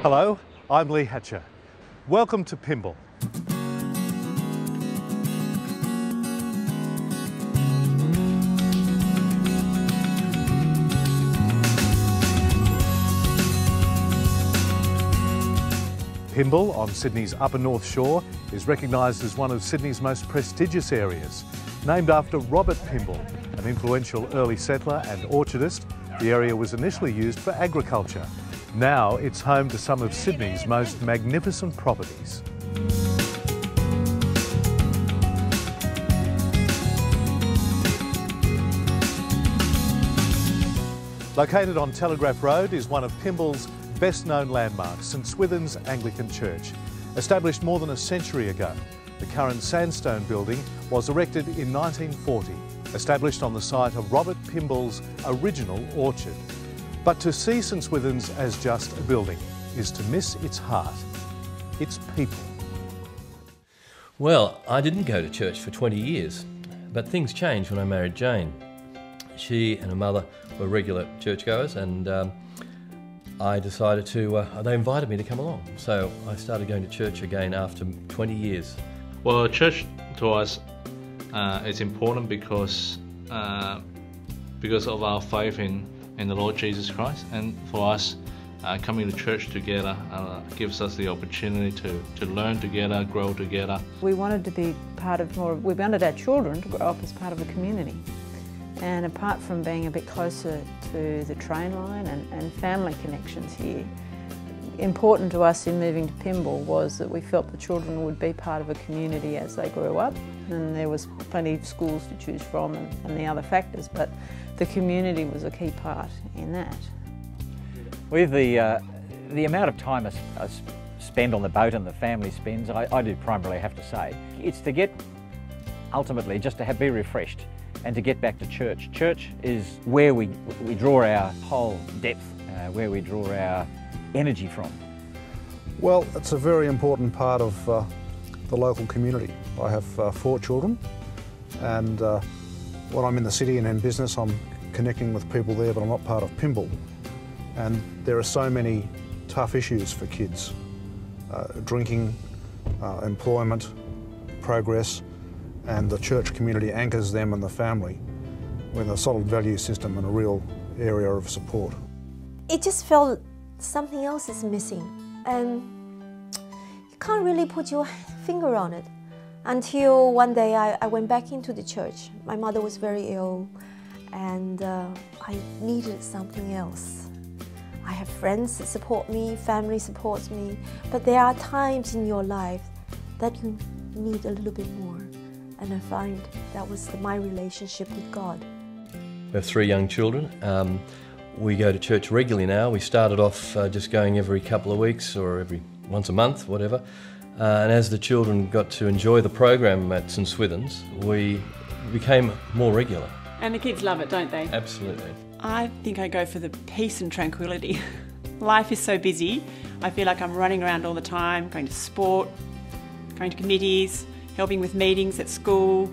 Hello, I'm Lee Hatcher. Welcome to Pymble. Pymble, on Sydney's upper North Shore, is recognised as one of Sydney's most prestigious areas. Named after Robert Pymble, an influential early settler and orchardist, the area was initially used for agriculture. Now it's home to some of Sydney's most magnificent properties. Located on Telegraph Road is one of Pymble's best-known landmarks, St Swithun's Anglican Church. Established more than a century ago, the current sandstone building was erected in 1940, established on the site of Robert Pymble's original orchard. But to see St Swithun's as just a building is to miss its heart, its people. Well, I didn't go to church for 20 years, but things changed when I married Jane. She and her mother were regular churchgoers, and I decided to, they invited me to come along. So I started going to church again after 20 years. Well, church to us is important because of our faith in the Lord Jesus Christ, and for us, coming to church together gives us the opportunity to learn together, grow together. We wanted to be part of more, we wanted our children to grow up as part of a community. And apart from being a bit closer to the train line and family connections here, important to us in moving to Pymble was that we felt the children would be part of a community as they grew up, and there was plenty of schools to choose from and the other factors, but the community was a key part in that. With the amount of time I spend on the boat and the family spends, I do primarily have to say, it's to get, ultimately, just to be refreshed and to get back to church. Church is where we draw our whole depth, where we draw our energy from. Well, it's a very important part of the local community. I have 4 children, and when I'm in the city and in business, I'm connecting with people there, but I'm not part of Pymble. And there are so many tough issues for kids. Drinking, employment, progress, and the church community anchors them and the family with a solid value system and a real area of support. It just felt something else is missing, and you can't really put your finger on it. Until one day I went back into the church. My mother was very ill, and I needed something else. I have friends that support me, family supports me, but there are times in your life that you need a little bit more. And I find that was my relationship with God. We have 3 young children. We go to church regularly now. We started off just going every couple of weeks or every once a month, whatever. And as the children got to enjoy the program at St Swithun's, we became more regular. And the kids love it, don't they? Absolutely. I think I go for the peace and tranquility. Life is so busy. I feel like I'm running around all the time, going to sport, going to committees, helping with meetings at school.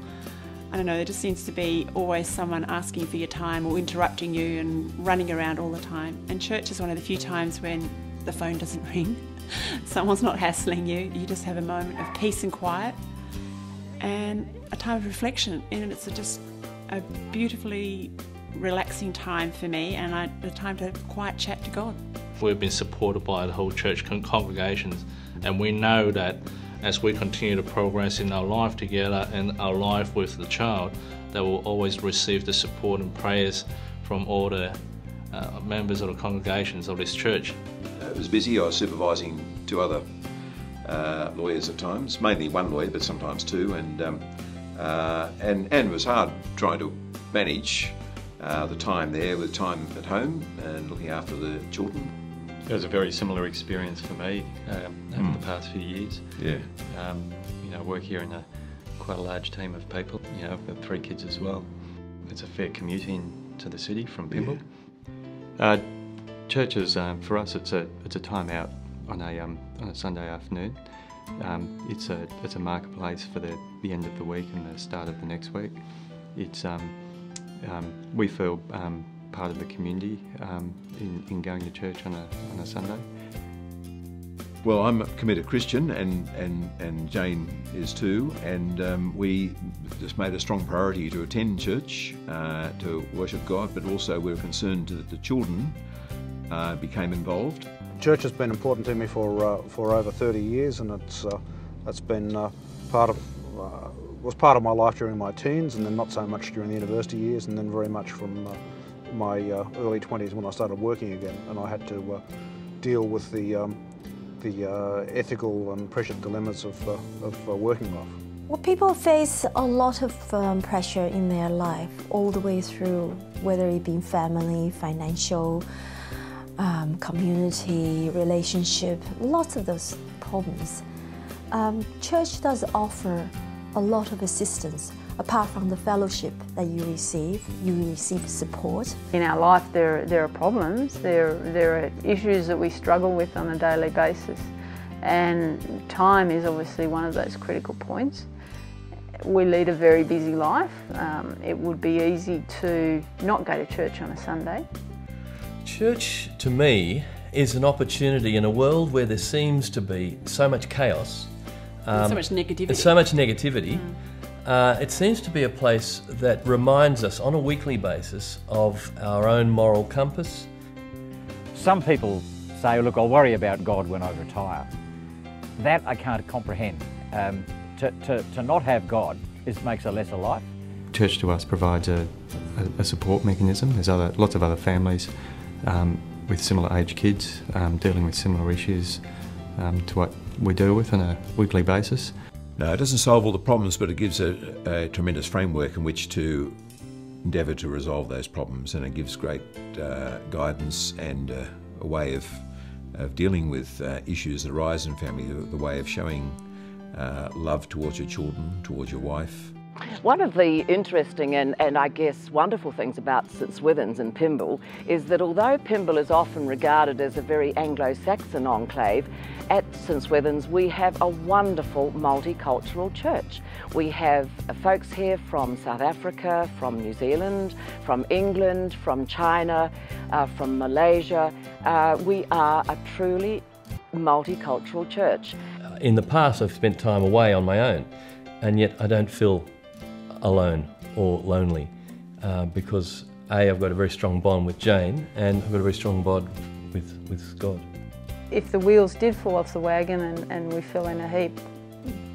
I don't know, there just seems to be always someone asking for your time or interrupting you and running around all the time. And church is one of the few times when the phone doesn't ring, someone's not hassling you, you just have a moment of peace and quiet and a time of reflection. And it's just a beautifully relaxing time for me, and a time to have a quiet chat to God. We've been supported by the whole church congregations, and we know that as we continue to progress in our life together and our life with the child, that we'll always receive the support and prayers from all the members of the congregations of this church. It was busy. I was supervising 2 other lawyers at times, mainly 1 lawyer, but sometimes 2, and it was hard trying to manage the time there with time at home and looking after the children. It was a very similar experience for me over the past few years. Yeah. You know, I work here in quite a large team of people. You know, I've got 3 kids as well. It's a fair commute into the city from Pymble. Yeah. Churches for us, it's a time out on a Sunday afternoon. It's a marketplace for the end of the week and the start of the next week. It's we feel part of the community in going to church on a Sunday. Well, I'm a committed Christian, and Jane is too, and we just made a strong priority to attend church, to worship God, but also we're concerned that the children became involved. Church has been important to me for over 30 years, and it's been was part of my life during my teens, and then not so much during the university years, and then very much from my early 20s when I started working again, and I had to deal with the ethical and pressure dilemmas of working life. Well, people face a lot of pressure in their life all the way through, whether it be family, financial, community, relationship, lots of those problems. Church does offer a lot of assistance. Apart from the fellowship that you receive support. In our life there are problems, there are issues that we struggle with on a daily basis, and time is obviously one of those critical points. We lead a very busy life. It would be easy to not go to church on a Sunday. Church, to me, is an opportunity in a world where there seems to be so much chaos. So much negativity. It seems to be a place that reminds us on a weekly basis of our own moral compass. Some people say, look, I'll worry about God when I retire. That I can't comprehend. To not have God makes a lesser life. Church to us provides a support mechanism. There's lots of other families with similar age kids dealing with similar issues to what we deal with on a weekly basis. No, it doesn't solve all the problems, but it gives a tremendous framework in which to endeavour to resolve those problems, and it gives great guidance and a way of dealing with issues that arise in family, the way of showing love towards your children, towards your wife. One of the interesting and I guess wonderful things about St Swithun's in Pymble is that although Pymble is often regarded as a very Anglo-Saxon enclave, at St Swithun's we have a wonderful multicultural church. We have folks here from South Africa, from New Zealand, from England, from China, from Malaysia. We are a truly multicultural church. In the past I've spent time away on my own, and yet I don't feel alone or lonely because I've got a very strong bond with Jane, and I've got a very strong bond with God. If the wheels did fall off the wagon and we fell in a heap,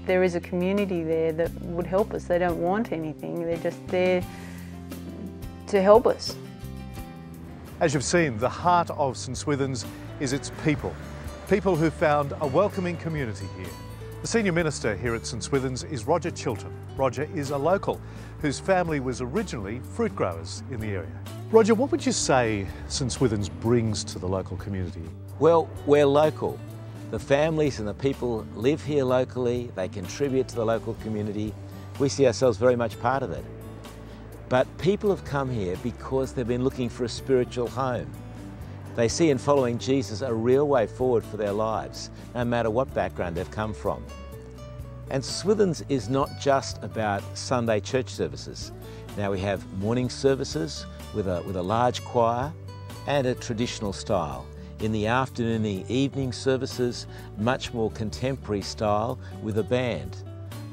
there is a community there that would help us. They don't want anything, they're just there to help us. As you've seen, the heart of St Swithun's is its people. People who found a welcoming community here. The senior minister here at St Swithun's is Roger Chilton. Roger is a local whose family was originally fruit growers in the area. Roger, what would you say St Swithun's brings to the local community? Well, we're local. The families and the people live here locally, they contribute to the local community. We see ourselves very much part of it. But people have come here because they've been looking for a spiritual home. They see in following Jesus a real way forward for their lives, no matter what background they've come from. And Swithun's is not just about Sunday church services. Now we have morning services with a large choir and a traditional style. In the afternoon and evening services, much more contemporary style with a band.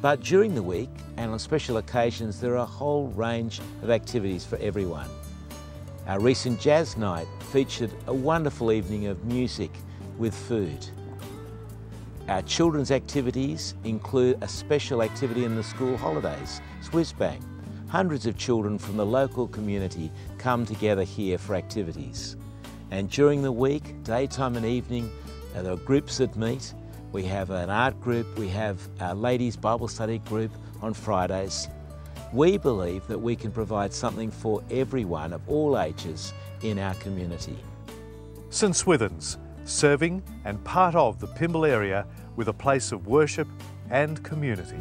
But during the week and on special occasions, there are a whole range of activities for everyone. Our recent jazz night featured a wonderful evening of music with food. Our children's activities include a special activity in the school holidays, Swissbang. Hundreds of children from the local community come together here for activities. And during the week, daytime and evening, there are groups that meet. We have an art group, we have our ladies' Bible study group on Fridays. We believe that we can provide something for everyone of all ages in our community. St Swithun's, serving and part of the Pymble area with a place of worship and community.